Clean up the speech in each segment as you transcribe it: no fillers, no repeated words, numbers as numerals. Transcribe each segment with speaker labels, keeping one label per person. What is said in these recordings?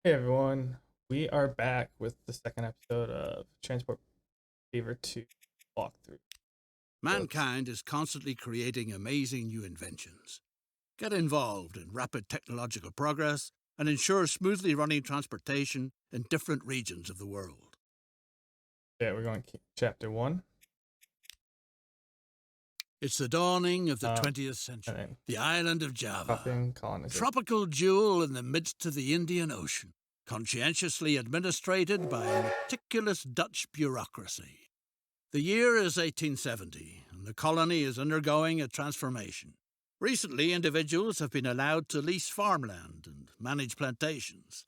Speaker 1: Hey everyone, we are back with the second episode of Transport Fever 2 walkthrough.
Speaker 2: Mankind is constantly creating amazing new inventions. Get involved in rapid technological progress and ensure smoothly running transportation in different regions of the world.
Speaker 1: Yeah, we're going chapter 1.
Speaker 2: It's the dawning of the
Speaker 1: Um,
Speaker 2: 20th
Speaker 1: and
Speaker 2: century,
Speaker 1: then
Speaker 2: the island of Java,
Speaker 1: copying colonization.
Speaker 2: tropical jewel in the midst of the Indian Ocean, conscientiously administrated by a meticulous Dutch bureaucracy. The year is 1870, and the colony is undergoing a transformation. Recently, individuals have been allowed to lease farmland and manage plantations.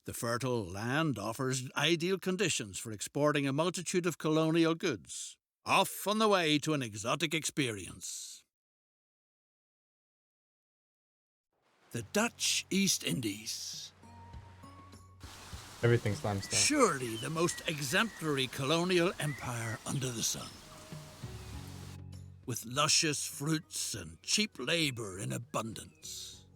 Speaker 2: The fertile land offers ideal conditions for exporting a multitude of colonial goods, off on the way to an exotic experience. The Dutch East Indies.
Speaker 1: Everything's limestone.
Speaker 2: Surely the most exemplary colonial empire under the sun. With luscious fruits and cheap labor in abundance.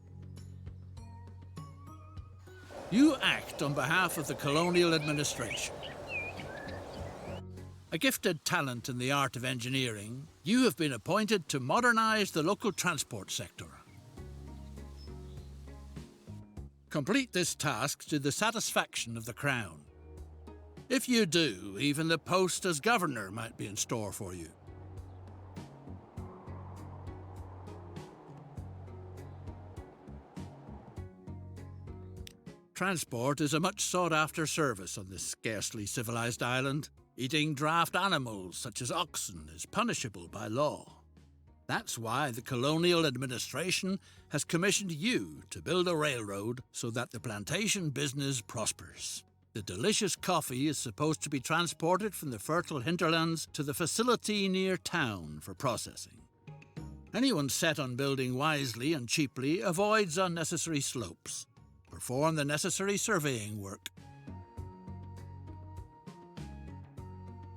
Speaker 2: You act on behalf of the colonial administration. A gifted talent in the art of engineering, you have been appointed to modernize the local transport sector. Complete this task to the satisfaction of the Crown. If you do, even the post as governor might be in store for you. Transport is a much sought-after service on this scarcely civilized island. Eating draft animals such as oxen is punishable by law. That's why the colonial administration has commissioned you to build a railroad so that the plantation business prospers. The delicious coffee is supposed to be transported from the fertile hinterlands to the facility near town for processing. Anyone set on building wisely and cheaply avoids unnecessary slopes. Perform the necessary surveying work.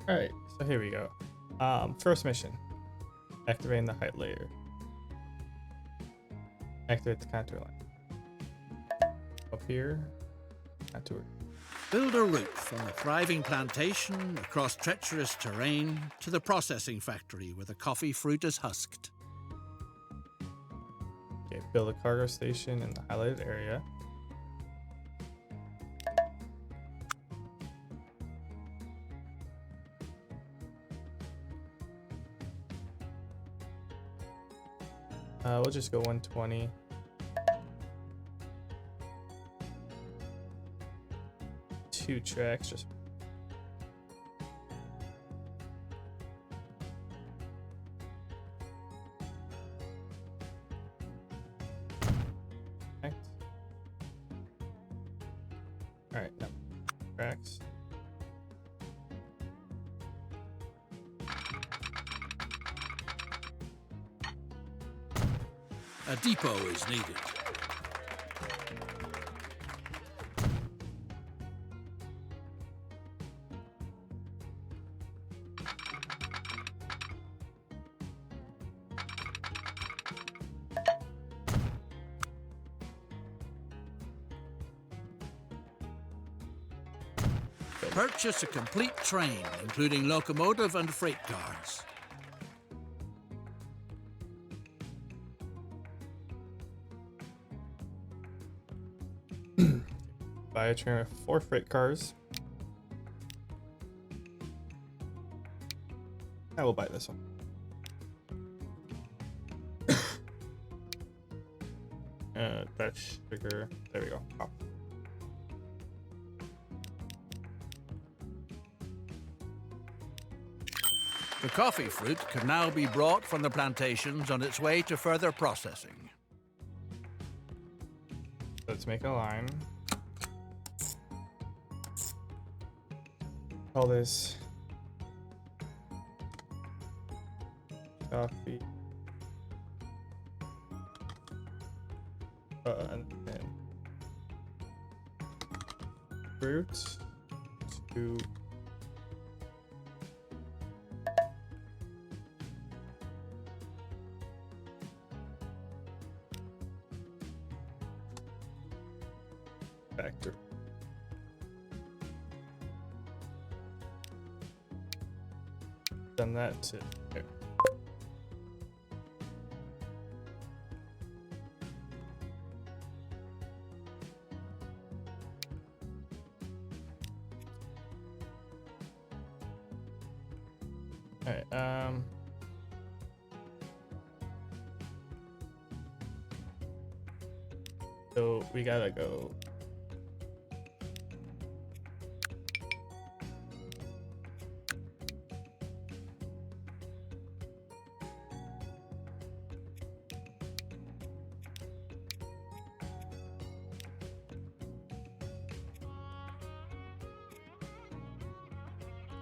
Speaker 1: Alright, so here we go. First mission. Activating the height layer. Activate the contour line. Up here, contour.
Speaker 2: Build a route from the thriving plantation across treacherous terrain to the processing factory where the coffee fruit is husked.
Speaker 1: Okay, build a cargo station in the highlighted area. We'll just go 120. Two tracks, just Alright, now tracks.
Speaker 2: A depot is needed. Purchase a complete train, including locomotive and freight cars.
Speaker 1: Buy a train with 4 freight cars. I will buy this one. Dutch sugar. There we go. Oh.
Speaker 2: The coffee fruit can now be brought from the plantations on its way to further processing.
Speaker 1: Let's make a line. Call this coffee. And then fruit to factory. Done that to there. All right. So we gotta go.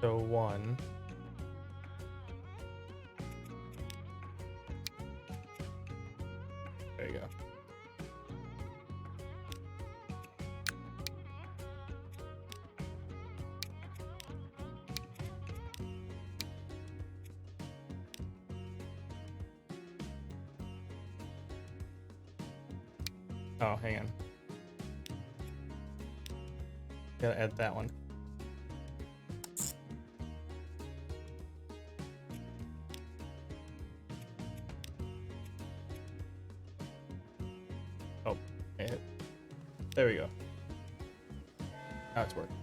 Speaker 1: So one. There you go. Oh, hang on. Gotta add that one. Oh, there we go. Now it's working.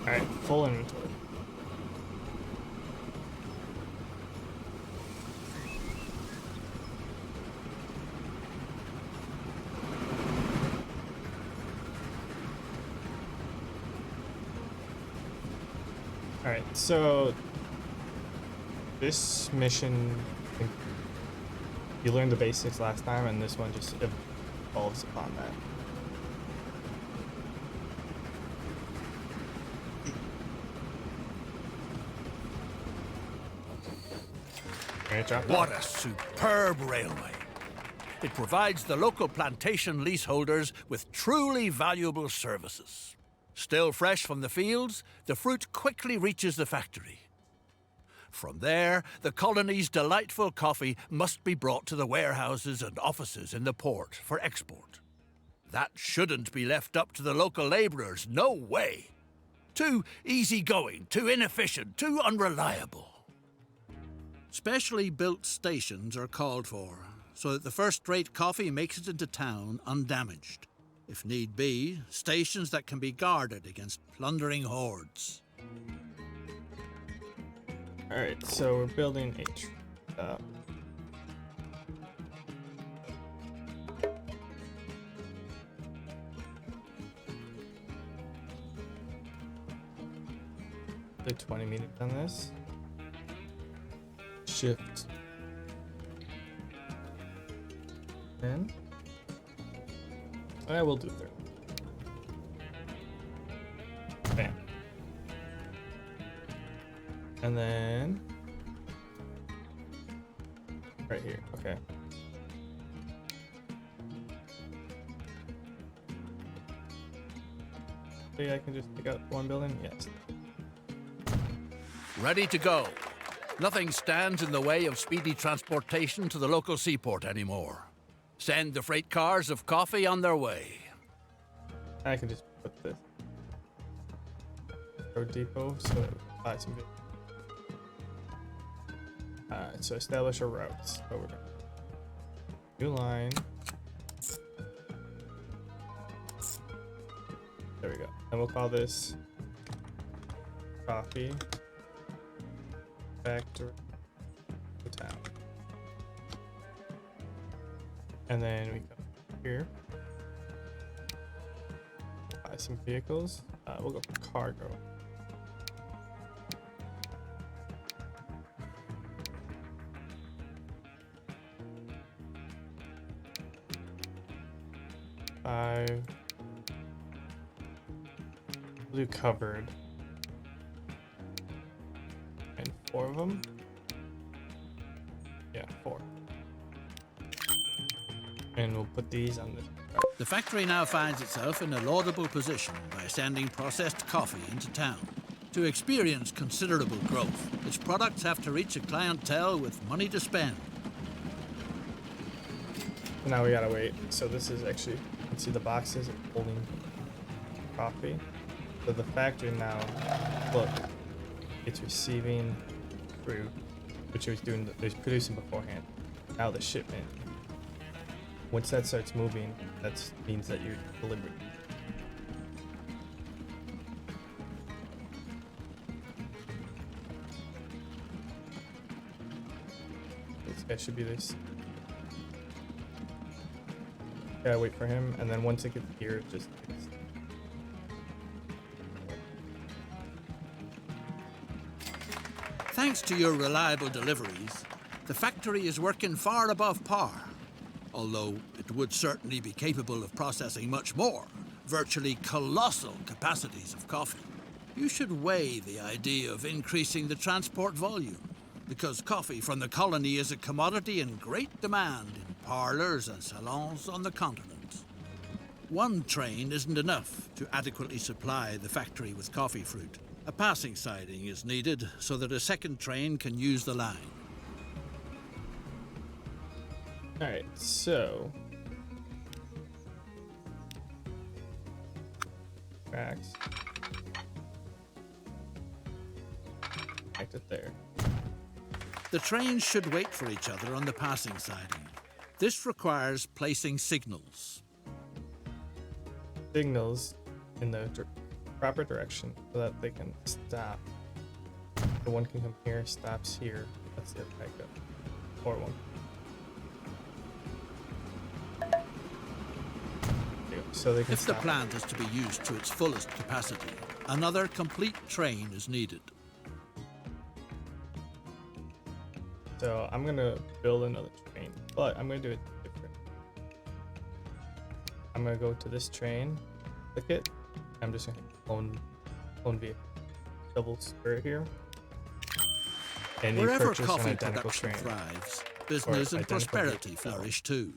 Speaker 1: Alright, full inventory. Alright, so this mission, you learned the basics last time, and this one just evolves upon that.
Speaker 2: What a superb railway. It provides the local plantation leaseholders with truly valuable services. Still fresh from the fields, the fruit quickly reaches the factory. From there, the colony's delightful coffee must be brought to the warehouses and offices in the port for export. That shouldn't be left up to the local laborers, no way. Too easygoing, too inefficient, too unreliable. Specially built stations are called for, so that the first-rate coffee makes it into town undamaged. If need be, stations that can be guarded against plundering hordes.
Speaker 1: Alright, so we're building a the 20 meters on this. Shift. And I will do 30. Bam. And then right here. Okay. See, I can just pick out one building. Yes.
Speaker 2: Ready to go. Nothing stands in the way of speedy transportation to the local seaport anymore. Send the freight cars of coffee on their way.
Speaker 1: I can just put this road depot so it buys some. Alright, so establish a route. So we're gonna new line. There we go. And we'll call this coffee. factory to town. And then we come here. Buy some vehicles. We'll go for cargo. Five. We'll do covered. And 4 of them. Yeah, 4. And we'll put these on the.
Speaker 2: The factory now finds itself in a laudable position by sending processed coffee into town. To experience considerable growth, its products have to reach a clientele with money to spend.
Speaker 1: Now we gotta wait. So this is actually, you can see the boxes holding coffee. So the factory now, look, it's receiving fruit, which it was producing beforehand. Now the shipment. Once that starts moving, that means that you're delivering. This guy should be this. Gotta wait for him, and then once it gets here, it just gets.
Speaker 2: Thanks to your reliable deliveries, the factory is working far above par. Although it would certainly be capable of processing much more, virtually colossal capacities of coffee. You should weigh the idea of increasing the transport volume, because coffee from the colony is a commodity in great demand in parlours and salons on the continent. One train isn't enough to adequately supply the factory with coffee fruit. A passing siding is needed so that a second train can use the line.
Speaker 1: Alright, so. Tracks. Connect it there.
Speaker 2: The trains should wait for each other on the passing siding. This requires placing signals.
Speaker 1: Signals in the proper direction so that they can stop. The one can come here, stops here. That's their backup. Or one. So they can
Speaker 2: If the
Speaker 1: stop.
Speaker 2: plant is to be used to its fullest capacity, another complete train is needed.
Speaker 1: So I'm gonna build another train, but I'm gonna do it different. I'm gonna go to this train, click it. I'm just gonna clone vehicle, double square here, and you
Speaker 2: Wherever
Speaker 1: purchase an
Speaker 2: coffee
Speaker 1: identical
Speaker 2: production
Speaker 1: train.
Speaker 2: thrives, business and
Speaker 1: identical
Speaker 2: prosperity
Speaker 1: vehicle.
Speaker 2: flourish too.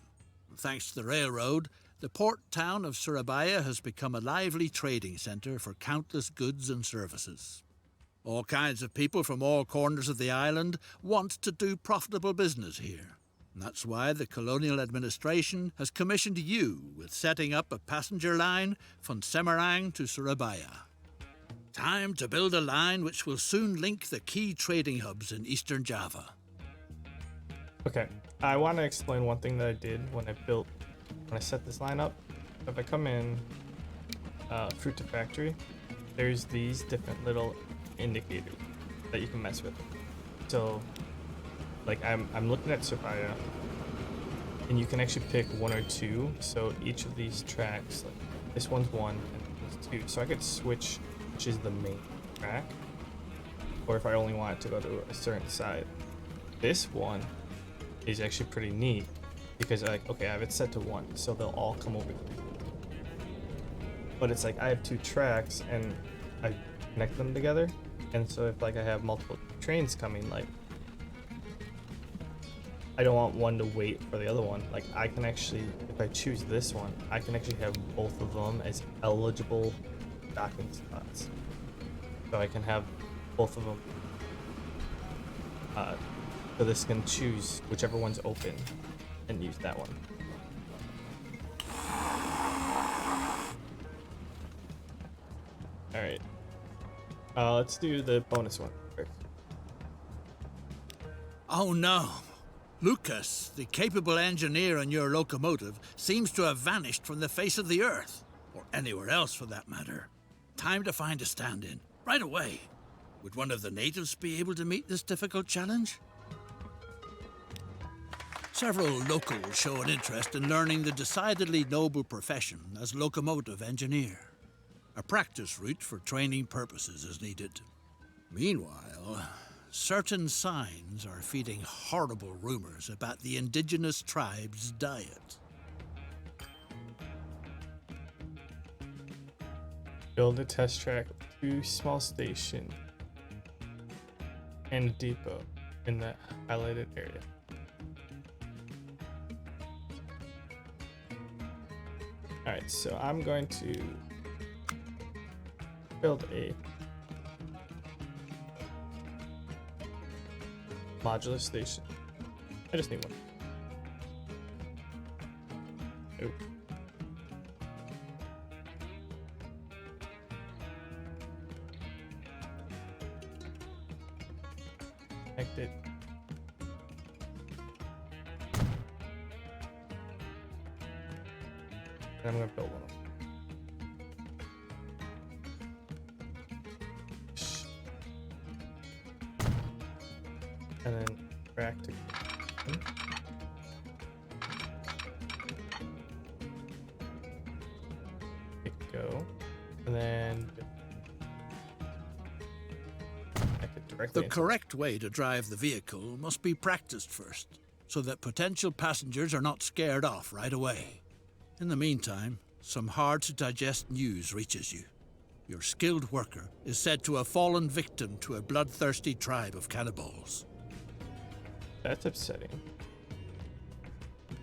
Speaker 2: Thanks to the railroad, the port town of Surabaya has become a lively trading centre for countless goods and services. All kinds of people from all corners of the island want to do profitable business here. And that's why the Colonial administration has commissioned you with setting up a passenger line from Semarang to Surabaya. Time to build a line which will soon link the key trading hubs in Eastern Java.
Speaker 1: Okay, I want to explain one thing that I did when I set this line up. If I come in, fruit to factory, there's these different little indicators that you can mess with. So, like I'm looking at Surabaya, and you can actually pick 1 or 2. So each of these tracks, like this one's 1 and this 2. So I could switch which is the main track, or if I only want it to go to a certain side. This one is actually pretty neat because I have it set to 1, so they'll all come over here. But it's like I have 2 tracks and I connect them together, and so if like I have multiple trains coming, like I don't want one to wait for the other one. Like I can actually, if I choose this one, I can actually have both of them as eligible docking spots. So I can have both of them. So this can choose whichever one's open and use that one. All right. Let's do the bonus one first.
Speaker 2: Oh no! Lucas, the capable engineer on your locomotive, seems to have vanished from the face of the earth. Or anywhere else for that matter. Time to find a stand-in. Right away. Would one of the natives be able to meet this difficult challenge? Several locals show an interest in learning the decidedly noble profession as locomotive engineer. A practice route for training purposes is needed. Meanwhile, certain signs are feeding horrible rumors about the indigenous tribe's diet.
Speaker 1: Build a test track with 2 small stations and a depot in the highlighted area. Alright, so I'm going to build a modular station. I just need one. Oop. Connect it. And I'm gonna build one. And then back to go, and then connect it directly.
Speaker 2: The correct way to drive the vehicle must be practiced first, so that potential passengers are not scared off right away. In the meantime, some hard-to-digest news reaches you. Your skilled worker is said to have fallen victim to a bloodthirsty tribe of cannibals.
Speaker 1: That's upsetting.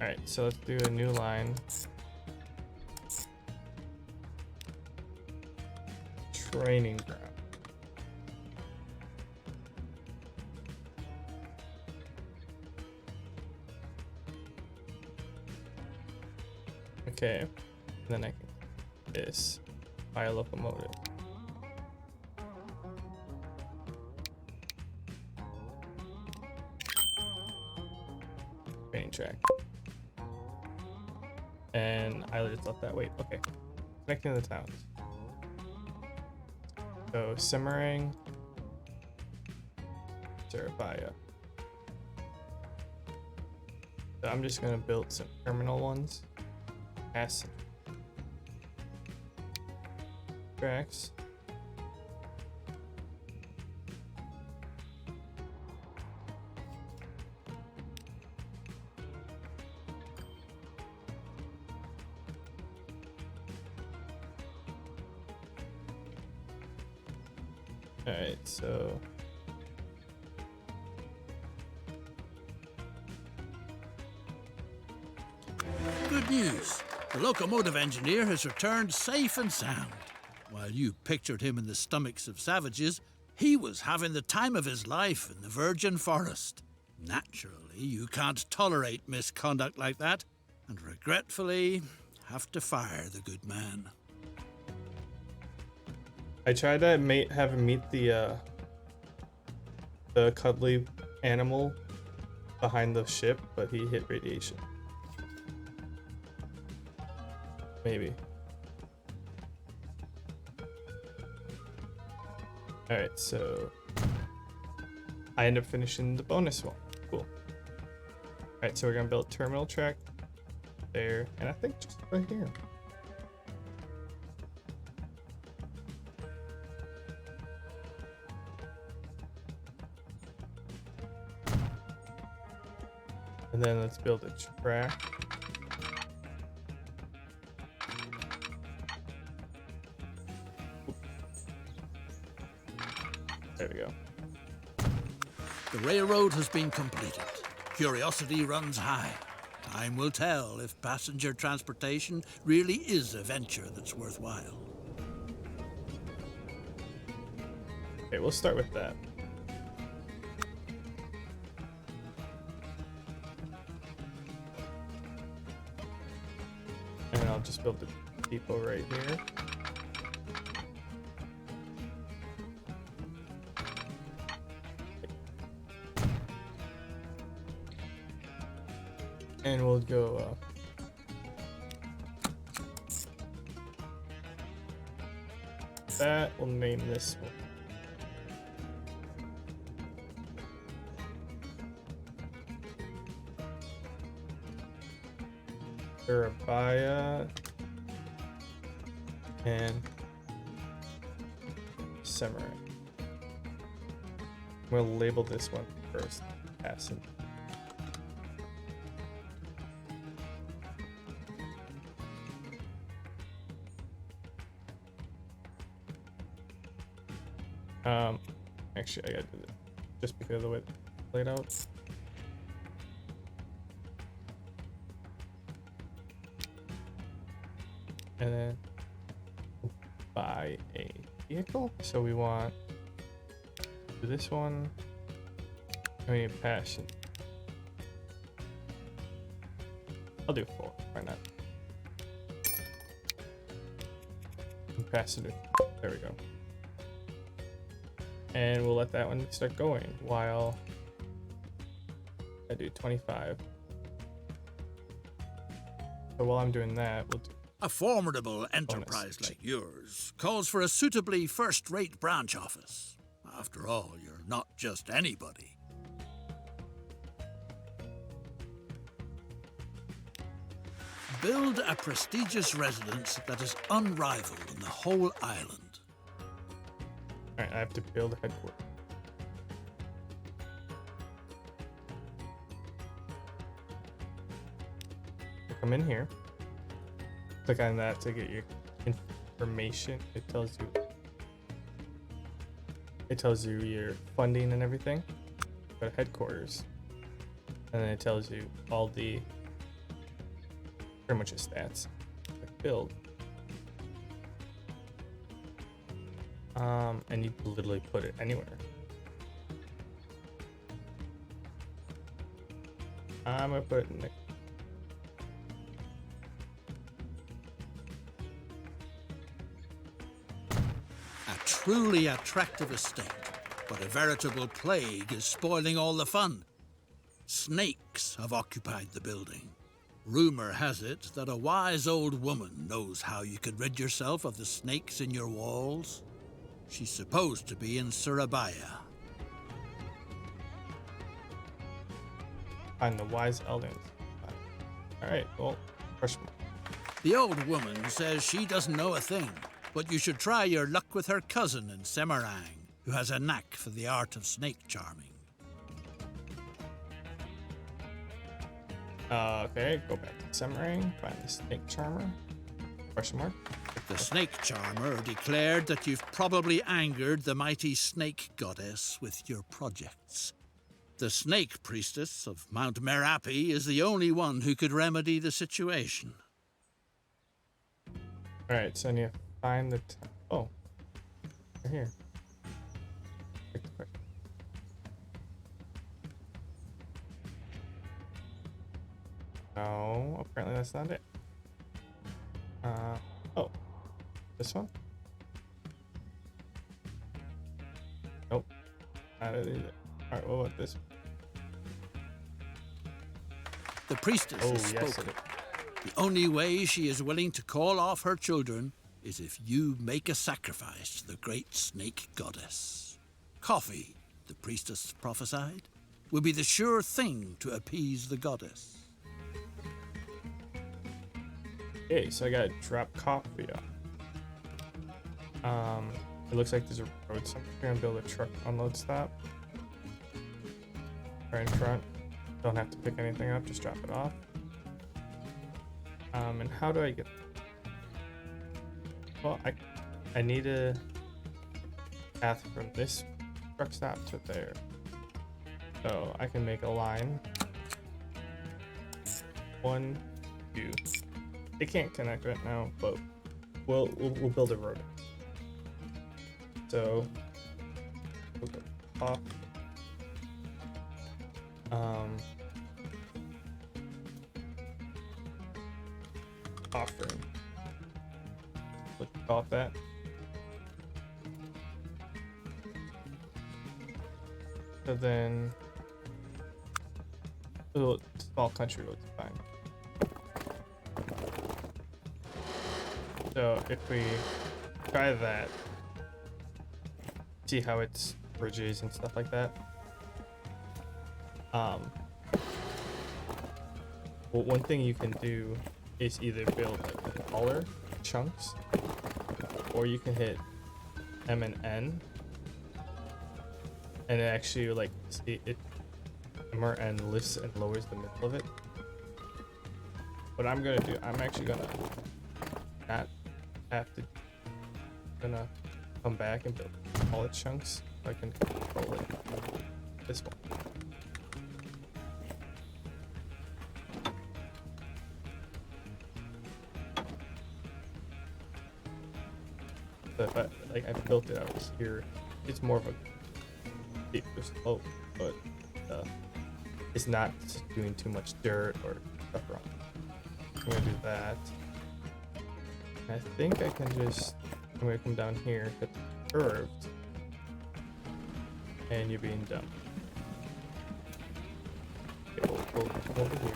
Speaker 1: Alright, so let's do a new line. Training ground. Okay, and then I can this buy a locomotive. Training track. And I just left that. Wait, okay. Connecting the towns. So Semarang, Surabaya. So I'm just gonna build some terminal ones. Pass tracks. Alright, so
Speaker 2: Good news. The locomotive engineer has returned safe and sound. While you pictured him in the stomachs of savages, he was having the time of his life in the virgin forest. Naturally, you can't tolerate misconduct like that, and regretfully have to fire the good man.
Speaker 1: I tried to have him meet the cuddly animal behind the ship, but he hit radiation. Maybe. Alright, so I end up finishing the bonus one. Cool. Alright, so we're gonna build terminal track there, and I think just right here. And then let's build a track. There we go.
Speaker 2: The railroad has been completed. Curiosity runs high. Time will tell if passenger transportation really is a venture that's worthwhile.
Speaker 1: Okay, we'll start with that. And I'll just build the depot right here. And we'll go that. We'll name this one Surabaya and Samurai. We'll label this one first. Acid. Actually, I gotta do this just because of the way it's laid out. And then buy a vehicle. So we want to do this one. And we need passion. I'll do 4. Why not? Capacitor. There we go. And we'll let that one start going while I do 25. So while I'm doing that, we'll do
Speaker 2: A formidable enterprise like yours calls for a suitably first-rate branch office. After all, you're not just anybody. Build a prestigious residence that is unrivaled in the whole island.
Speaker 1: Alright, I have to build a headquarters. Come in here. Click on that to get your information. It tells you your funding and everything. Go to headquarters. And then it tells you all the pretty much your stats. Like build. And you can literally put it anywhere. I'm gonna put it in the
Speaker 2: A truly attractive estate, but a veritable plague is spoiling all the fun. Snakes have occupied the building. Rumor has it that a wise old woman knows how you can rid yourself of the snakes in your walls. She's supposed to be in Surabaya.
Speaker 1: find the wise elders. Alright, well, question mark.
Speaker 2: The old woman says she doesn't know a thing, but you should try your luck with her cousin in Semarang, who has a knack for the art of snake charming.
Speaker 1: Okay, go back to Semarang, find the snake charmer. Question mark.
Speaker 2: The snake charmer declared that you've probably angered the mighty snake goddess with your projects. The snake priestess of Mount Merapi is the only one who could remedy the situation.
Speaker 1: Alright, so I need to find the oh. They're here. Pick the quick. No, apparently that's not it. Oh. This one? Nope. Not it either. Alright, what about this one?
Speaker 2: The priestess
Speaker 1: Oh,
Speaker 2: has
Speaker 1: yes,
Speaker 2: spoken.
Speaker 1: it is.
Speaker 2: The only way she is willing to call off her children is if you make a sacrifice to the great snake goddess. Coffee, the priestess prophesied, will be the sure thing to appease the goddess.
Speaker 1: Okay, so I gotta drop coffee off. It looks like there's a road, so I'm gonna build a truck unload stop. Right in front. Don't have to pick anything up, just drop it off. And how do I get... Well, I need a path from this truck stop to there. So I can make a line. 1, 2. They can't connect right now, but we'll build a road. So we'll go off. Offering. Let's off that. So then, little small country roads fine. So if we try that, see how it's bridges and stuff like that. Well, one thing you can do is either build like smaller chunks, or you can hit M and N, and it actually like M or N lifts and lowers the middle of it. What I'm gonna do, I'm actually gonna not have to, gonna come back and build smaller chunks so I can control it. This one. So if I built it out here, it's more of a steeper slope, but it's not doing too much dirt or stuff wrong. I'm gonna do that. And I think I can just, I'm gonna come down here, hit the curved, and you're being done. Okay, we'll come over here.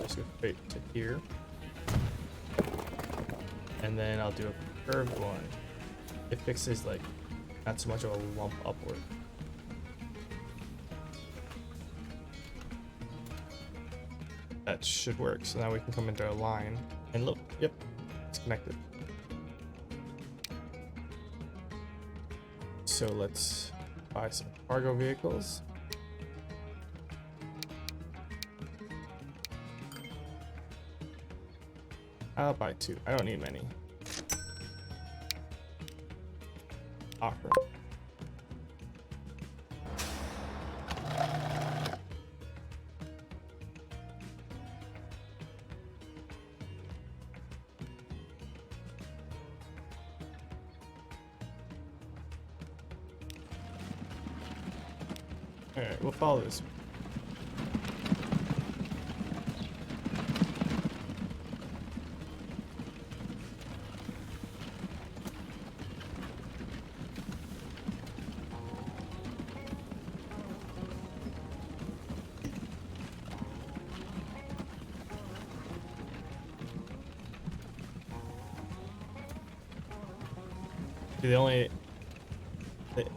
Speaker 1: Just go straight to here. And then I'll do a curved one. It fixes like not so much of a lump upward. That should work. So now we can come into our line and look, yep, it's connected. So let's buy some cargo vehicles. I'll buy 2. I don't need many. Offer. Alright, we'll follow this.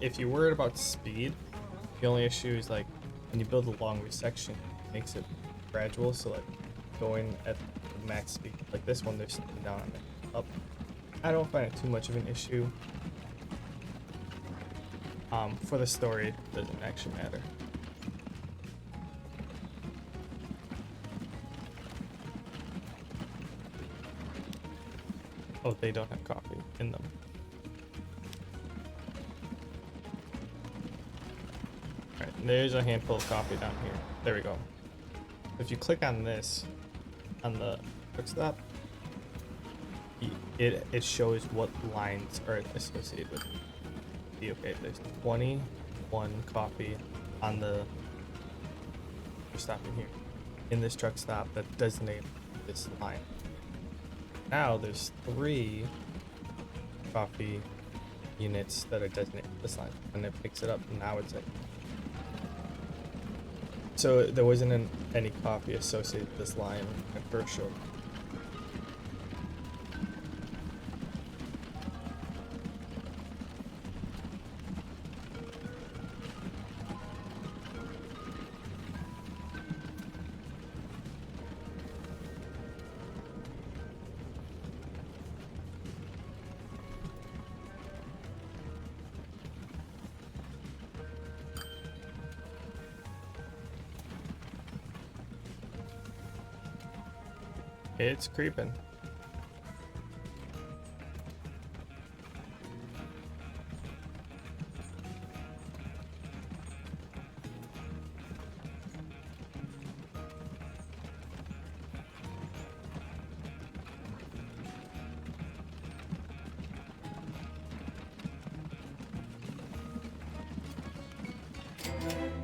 Speaker 1: If you're worried about speed, the only issue is like when you build a longer section, it makes it gradual. So like going at the max speed, like this one, they're slowing down and up. I don't find it too much of an issue. For the story, it doesn't actually matter. Oh, they don't have coffee in them. Alright, there's a handful of coffee down here. There we go. If you click on this, on the quick stop, it shows what lines are associated with it. Okay, there's 21 coffee on the stop in here. In this truck stop that designate this line. Now there's 3 coffee units that are designated this line, and it picks it up, and now it's like, so there wasn't any coffee associated with this line at first show. It's creeping.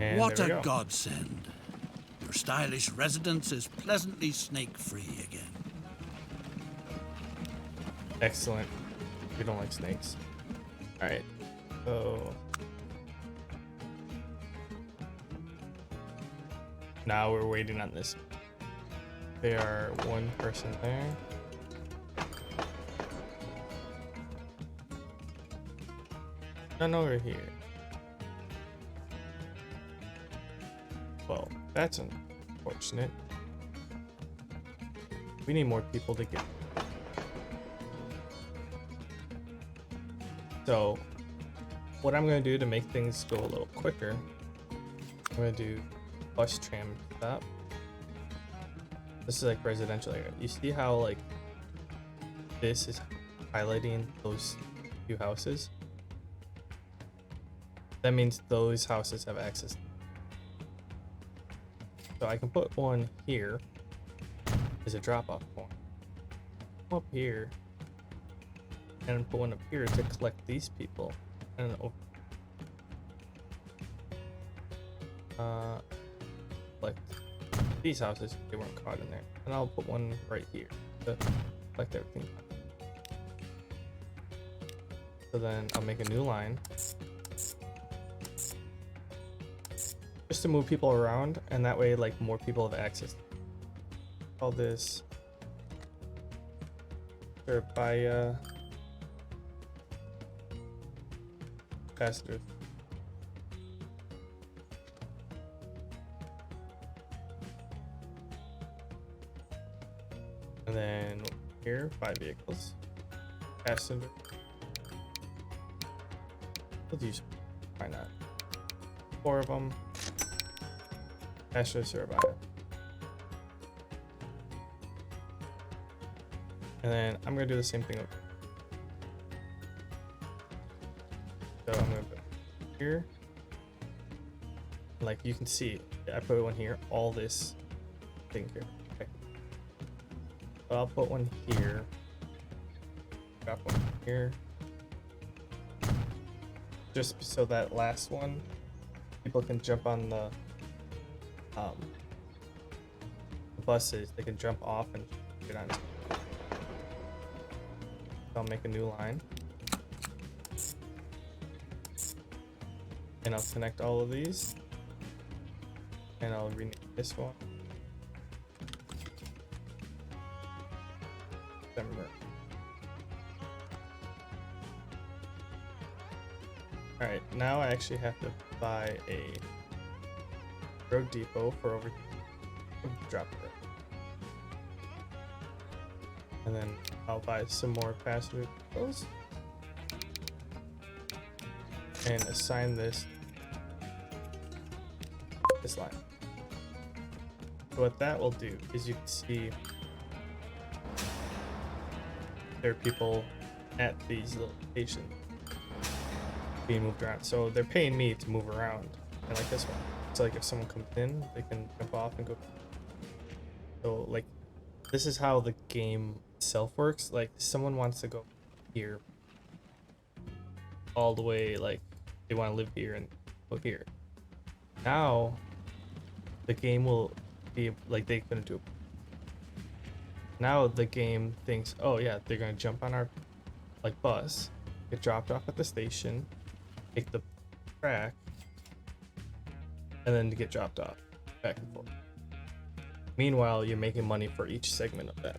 Speaker 1: And
Speaker 2: What
Speaker 1: there we
Speaker 2: a
Speaker 1: go.
Speaker 2: godsend. Your stylish residence is pleasantly snake-free again.
Speaker 1: Excellent. We don't like snakes. Alright. So now we're waiting on this. There are 1 person there. None over here. That's unfortunate. We need more people to get. So, what I'm going to do to make things go a little quicker, I'm going to do bus tram stop. This is like residential area. You see how like this is highlighting those few houses? That means those houses have access. So I can put one here as a drop-off point. Come up here and put one up here to collect these people. And collect these houses. They weren't caught in there. And I'll put one right here to collect everything. So then I'll make a new line. Just to move people around, and that way like more people have access. Call this served by capacitors. And then here, 5 vehicles. Passenger. Let's use, why not? 4 of them. Passenger served by it. And then I'm gonna do the same thing over. So I'm gonna put here. Like you can see, I put one here, all this thing here. Okay. So I'll put one here. Drop one here. Just so that last one, people can jump on the buses. They can jump off and get on. I'll make a new line. And I'll connect all of these. And I'll rename this one. December. Alright, now I actually have to buy a road depot for over drop it. And then I'll buy some more passenger vehicles and assign this line. So what that will do is you can see there are people at these locations being moved around. So they're paying me to move around, and like this one. So like if someone comes in, they can jump off and go. So like this is how the game itself works. Like someone wants to go here all the way, like they want to live here and go here. Now the game will be like they couldn't do it. Now the game thinks, oh yeah, they're gonna jump on our like bus, get dropped off at the station, take the track, and then to get dropped off back and forth. Meanwhile, you're making money for each segment of that.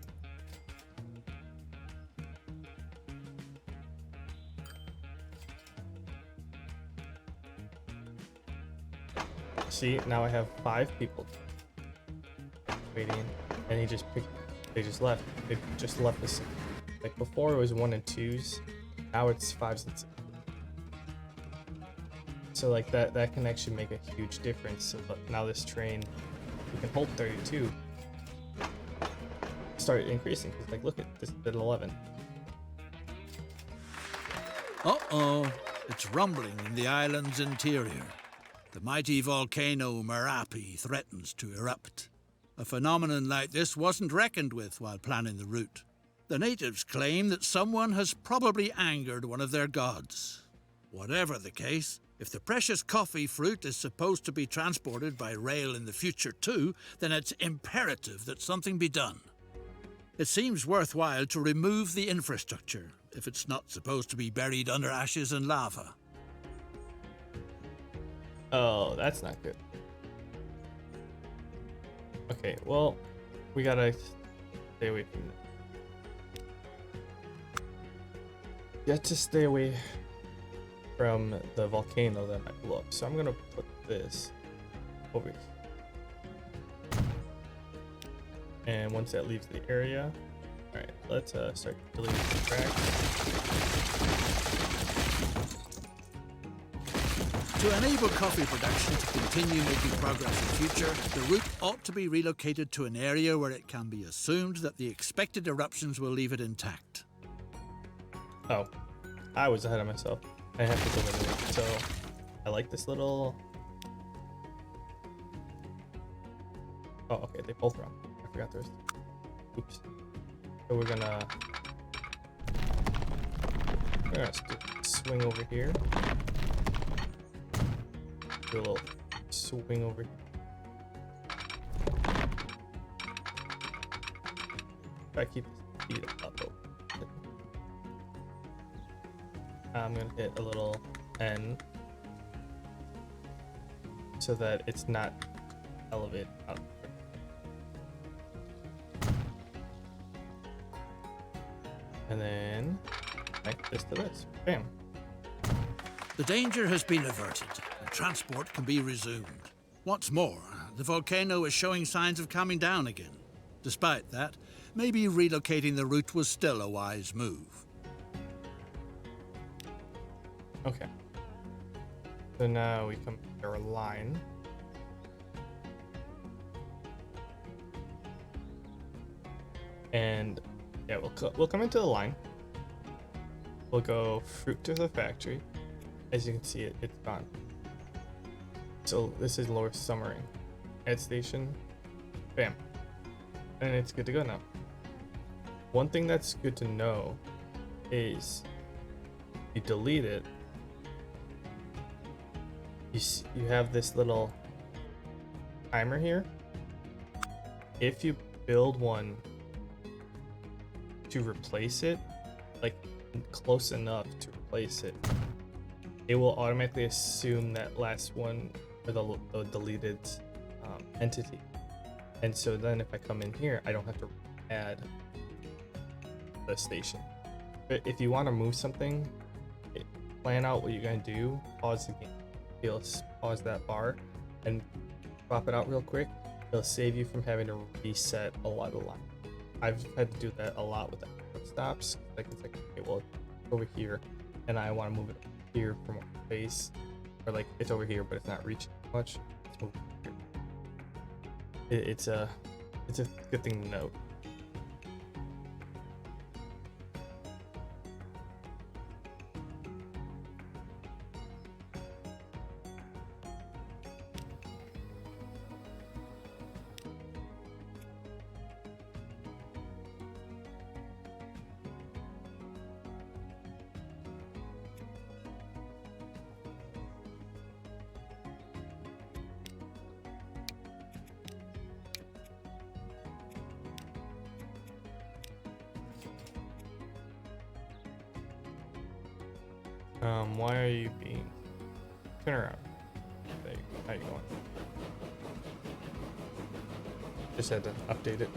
Speaker 1: See, now I have 5 people waiting, and they just left. They just left this. Like before, it was 1 and 2s. Now it's 5s and 6s. So like that can actually make a huge difference. So now this train, we can hold 32. Start increasing, because like look at this at 11.
Speaker 2: Uh-oh, it's rumbling in the island's interior. The mighty volcano Merapi threatens to erupt. A phenomenon like this wasn't reckoned with while planning the route. The natives claim that someone has probably angered one of their gods. Whatever the case, if the precious coffee fruit is supposed to be transported by rail in the future too, then it's imperative that something be done. It seems worthwhile to remove the infrastructure if it's not supposed to be buried under ashes and lava.
Speaker 1: Oh, that's not good. Okay, well, we gotta stay away from that. You have to stay away from the volcano that might blow up. So I'm gonna put this over here. And once that leaves the area, all right, let's start deleting the tracks.
Speaker 2: To enable coffee production to continue making progress in future, the route ought to be relocated to an area where it can be assumed that the expected eruptions will leave it intact.
Speaker 1: Oh, I was ahead of myself. I have to go in there. So I like this little. Oh, okay, they both run. I forgot there's. Oops. So we're gonna swing over here. Do a little swing over here. Try to keep the speed up. I'm gonna hit a little N so that it's not elevated out. And then connect this to this. Bam.
Speaker 2: The danger has been averted, and transport can be resumed. What's more, the volcano is showing signs of calming down again. Despite that, maybe relocating the route was still a wise move.
Speaker 1: Okay. So now we come to our line. And yeah, we'll come into the line. We'll go fruit to the factory. As you can see, it's gone. So this is lower summering. Add station. Bam. And it's good to go now. One thing that's good to know is you delete it. You have this little timer here. If you build one to replace it, like close enough to replace it, it will automatically assume that last one or the deleted entity. And so then if I come in here, I don't have to add the station. But if you want to move something, plan out what you're going to do, pause the game, pause that bar, and pop it out real quick. It'll save you from having to reset a lot of line. I've had to do that a lot with the quick stops. Like it's like, okay, well, it's over here, and I want to move it here from base, or like it's over here, but it's not reaching much. Let's move it here. It's a good thing to note. Why are you being... Turn around. There you go. How you going? Just had to update it.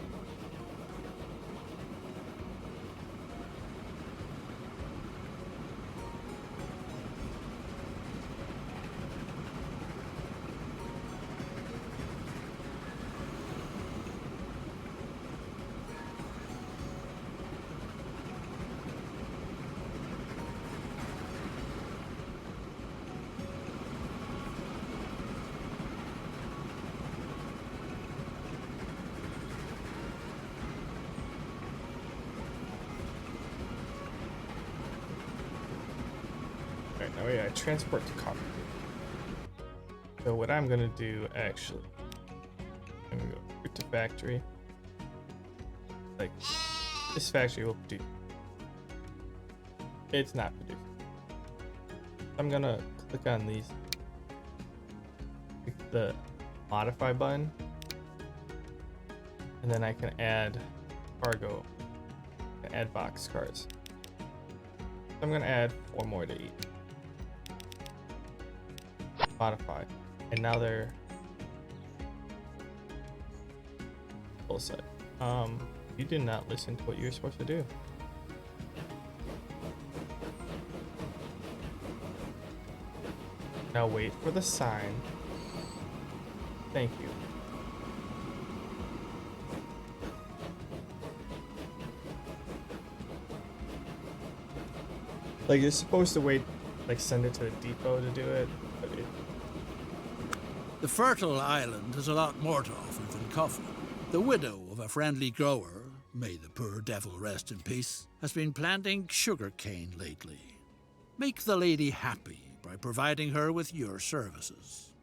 Speaker 1: Now we gotta transport to coffee. So what I'm gonna do actually, I'm gonna go fruit to factory. Like this factory will produce. It's not producing. I'm gonna click on these. Click the modify button, and then I can add cargo, add box cars. I'm gonna add 4 more to each. Modify, and now they're full set. You did not listen to what you were supposed to do. Now wait for the sign. Thank you. Like, you're supposed to wait, like, send it to the depot to do it, but
Speaker 2: The fertile island has a lot more to offer than coffee. The widow of a friendly grower, may the poor devil rest in peace, has been planting sugarcane lately. Make the lady happy by providing her with your services.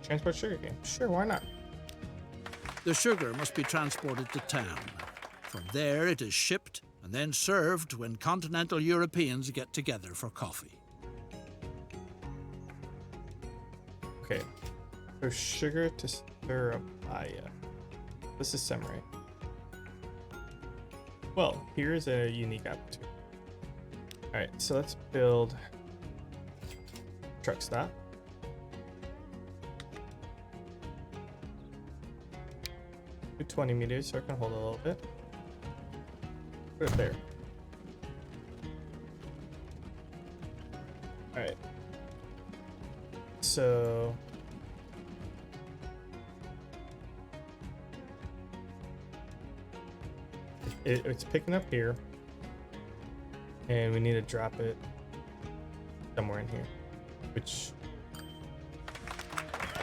Speaker 1: transport sugarcane. Sure, why not?
Speaker 2: The sugar must be transported to town. From there it is shipped and then served when continental Europeans get together for coffee.
Speaker 1: Okay, so sugar to syrup. This is samurai. Well, here's a unique opportunity. All right, so let's build truck stop. Do 20 meters so I can hold a little bit. Put it there. All right. So it's picking up here, and we need to drop it somewhere in here, which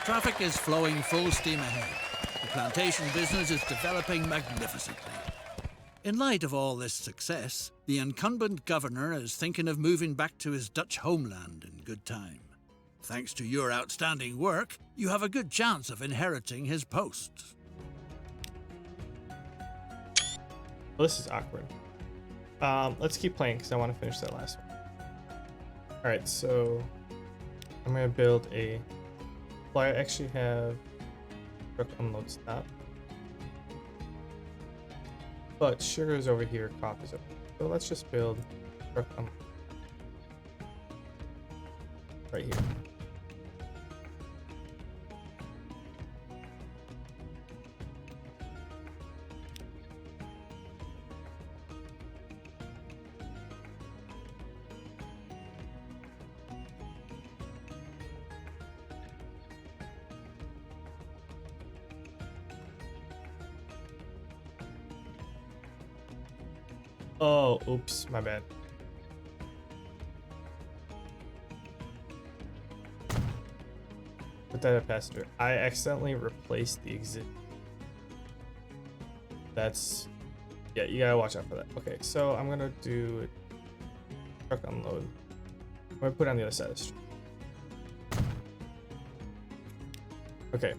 Speaker 2: Traffic is flowing full steam ahead. The plantation business is developing magnificently. In light of all this success, the incumbent governor is thinking of moving back to his Dutch homeland in good time. Thanks to your outstanding work, you have a good chance of inheriting his post.
Speaker 1: well, this is awkward. Let's keep playing because I want to finish that last one. All right, so I'm gonna build a. Well, I actually have truck unload stop, but sugar is over here, coffee is over here. So let's just build truck unload right here. Oh, oops, my bad. Put that at passenger. I accidentally replaced the exit. That's, yeah, you gotta watch out for that. Okay, so I'm gonna do truck unload. I'm gonna put it on the other side of the street. Okay,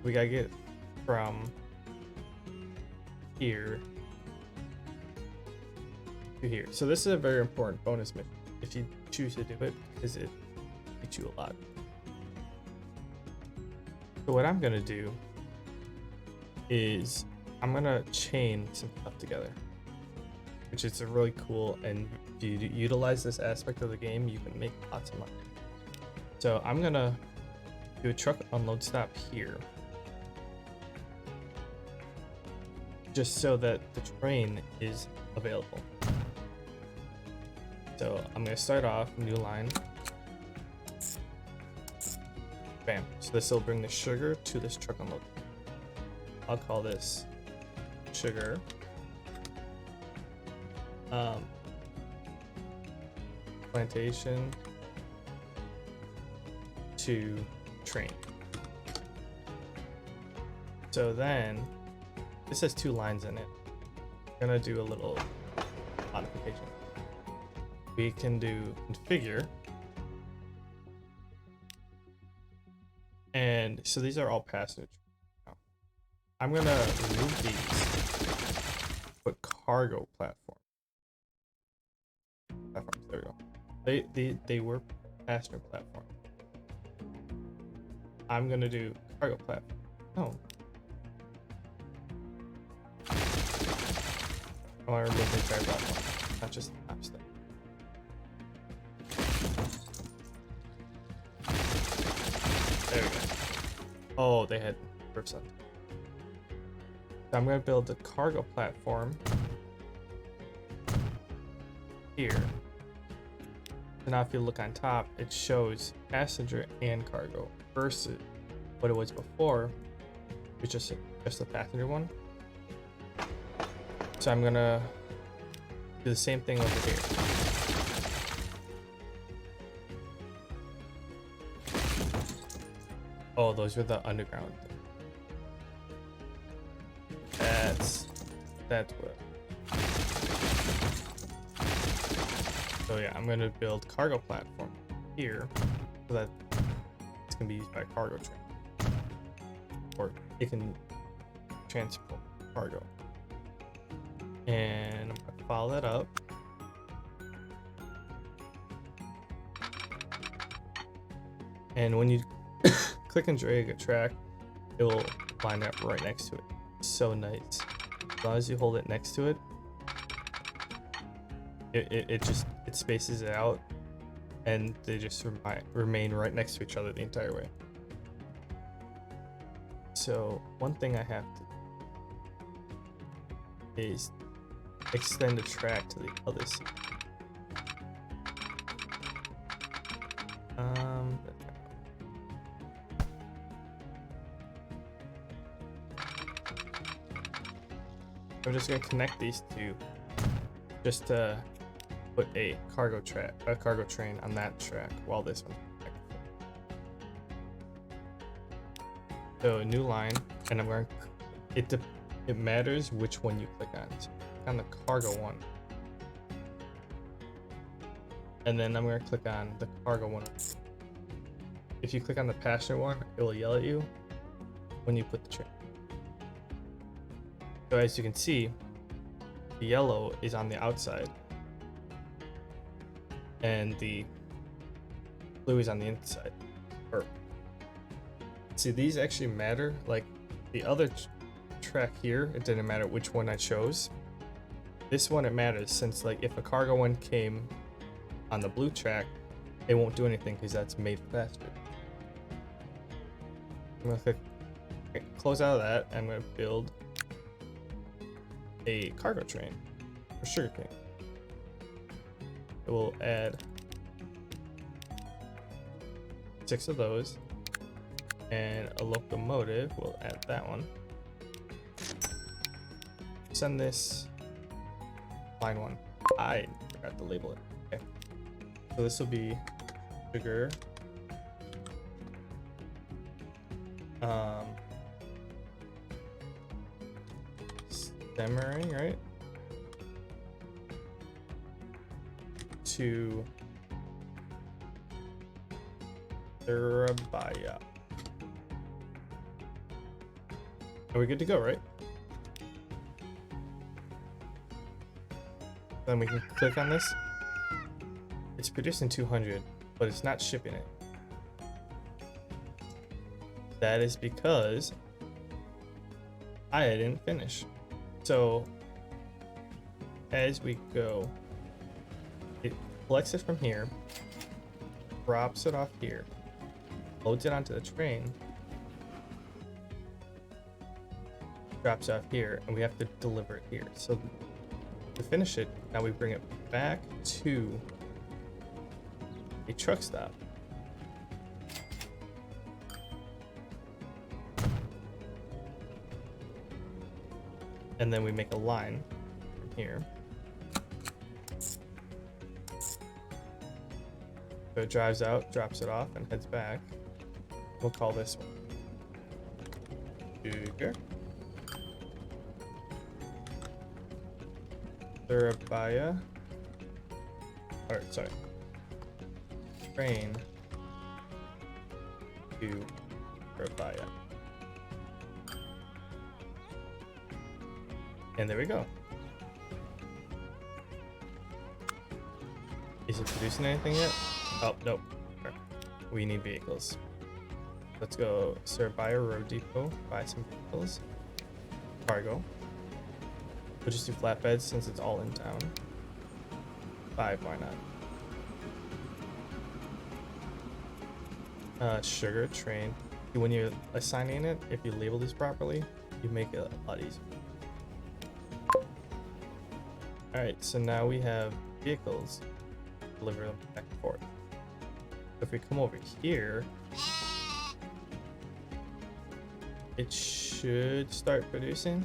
Speaker 1: we gotta get from here to here. So this is a very important bonus mission if you choose to do it, because it takes you a lot. So what I'm gonna do is I'm gonna chain some stuff together, which is a really cool, and if you utilize this aspect of the game, you can make lots of money. So I'm gonna do a truck unload stop here, just so that the train is available. So I'm gonna start off new line. Bam. So this will bring the sugar to this truck unload. I'll call this sugar. Plantation to train. So then this has two lines in it. I'm gonna do a little modification. We can do configure. And so these are all passenger. I'm gonna remove these. Put cargo platform. Platforms. There we go. They were passenger platform. I'm gonna do cargo platform. Oh. I want to remove the entire platform, not just the top step. There we go. Oh, they had percent. So I'm gonna build the cargo platform here. So now if you look on top, it shows passenger and cargo versus what it was before, which is just the passenger one. So I'm gonna Do the same thing over here. Oh, those were the underground. That's what. So yeah, I'm gonna build cargo platform here so that it's gonna be used by a cargo train, or it can transport cargo. And I'm gonna follow that up. And when you click and drag a track, it will line up right next to it. So nice. As long as you hold it next to it, it spaces it out, and they just remain right next to each other the entire way. So one thing I have to is extend the track to the other side. I'm just gonna connect these two just to put a cargo train on that track while this one's connected. So a new line, and I'm going. It matters which one you click on. So click on the cargo one, and then I'm gonna click on the cargo one. If you click on the passenger one, it will yell at you when you put the train. So as you can see, the yellow is on the outside and the blue is on the inside. Or see, these actually matter. Like the other track here, it didn't matter which one I chose. This one it matters, since like if a cargo one came on the blue track, it won't do anything because that's made faster. I'm gonna click close out of that. I'm gonna build a cargo train or sugar cane. It will add 6 of those, and a locomotive. We'll add that one. Send this line 1. I forgot to label it. Okay, so this will be sugar. Stammering, right? To Surabaya. Are we good to go, right? Then we can click on this. It's producing 200, but it's not shipping it. That is because I didn't finish. So as we go, it collects it from here, drops it off here, loads it onto the train, drops it off here, and we have to deliver it here. So to finish it, now we bring it back to a truck stop. And then we make a line from here. So it drives out, drops it off, and heads back. We'll call this one Sugar. Surabaya. Or sorry. Train to Surabaya. And there we go. Is it producing anything yet? Oh, nope. Okay. We need vehicles. Let's go Surabaya Road Depot, buy some vehicles. Cargo. We'll just do flatbeds since it's all in town. 5, why not? Sugar train. When you're assigning it, if you label these properly, you make it a lot easier. Alright, so now we have vehicles. Deliver them back and forth. If we come over here, it should start producing.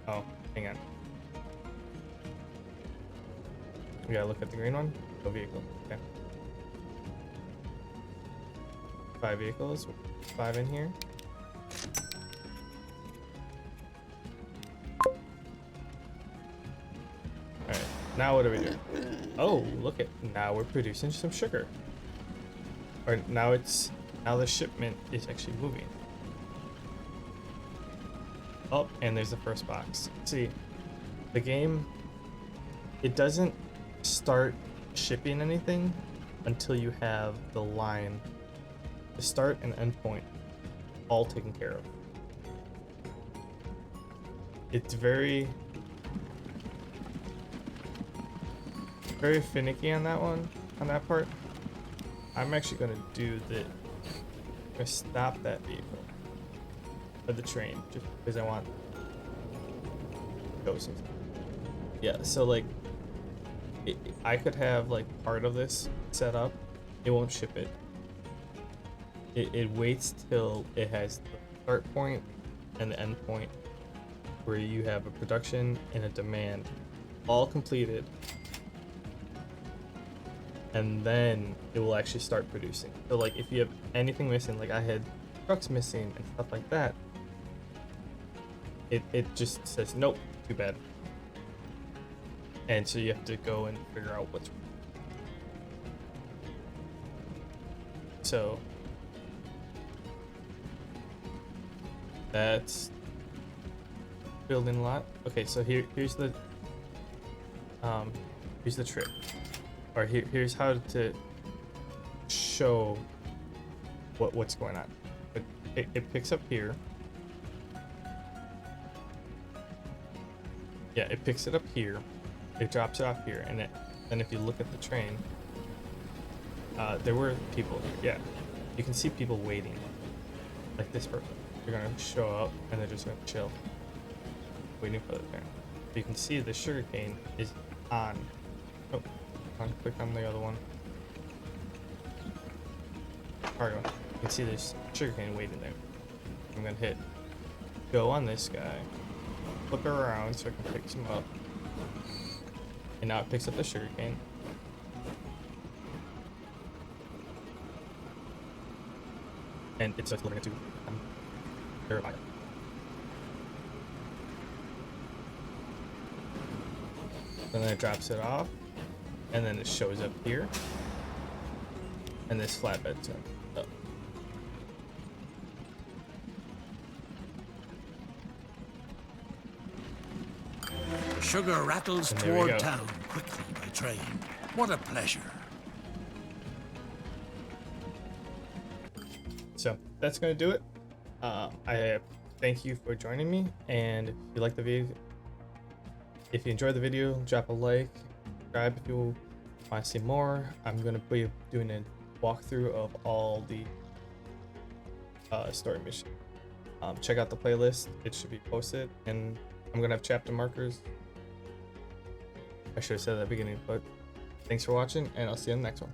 Speaker 1: Oh, Hang on. We gotta look at the green one. No vehicle. Okay. 5 vehicles. 5 in here. Alright. Now what are we doing? Oh, look at, now we're producing some sugar. Or now the shipment is actually moving. Oh, and there's the first box. See, the game, it doesn't start shipping anything until you have the line, the start and end point, all taken care of. It's very finicky on that one, on that part. I'm actually gonna do the, I'm gonna stop that vehicle, or the train, just because I want to go something. Yeah, so like, I could have like part of this set up, it won't ship it. It waits till it has the start point and the end point, where you have a production and a demand all completed, and then it will actually start producing. So like if you have anything missing, like I had trucks missing and stuff like that, it just says nope, too bad. And so you have to go and figure out what's wrong. So that's building a lot. Okay, so here's the trick, or here's how to show what's going on. It picks up here. Yeah, it picks it up here. It drops it off here, and then if you look at the train, there were people here. Yeah, you can see people waiting, like this person. They're gonna show up and they're just gonna chill, waiting for the train. You can see the sugarcane is on. Oh, click on the other one. Cargo. You can see there's sugarcane waiting there. I'm gonna hit go on this guy, flip it around so I can pick some up. And now it picks up the sugarcane. And it starts delivering it to their buyer. And then it drops it off. And then it shows up here. And this flatbed's up.
Speaker 2: Sugar rattles toward town quickly by train. What a pleasure.
Speaker 1: So that's going to do it. I thank you for joining me, and if you like the video, if you enjoyed the video, drop a like, subscribe if you want to see more. I'm going to be doing a walkthrough of all the story missions. Check out the playlist, it should be posted, and I'm going to have chapter markers. I should have said that at the beginning, but thanks for watching, and I'll see you in the next one.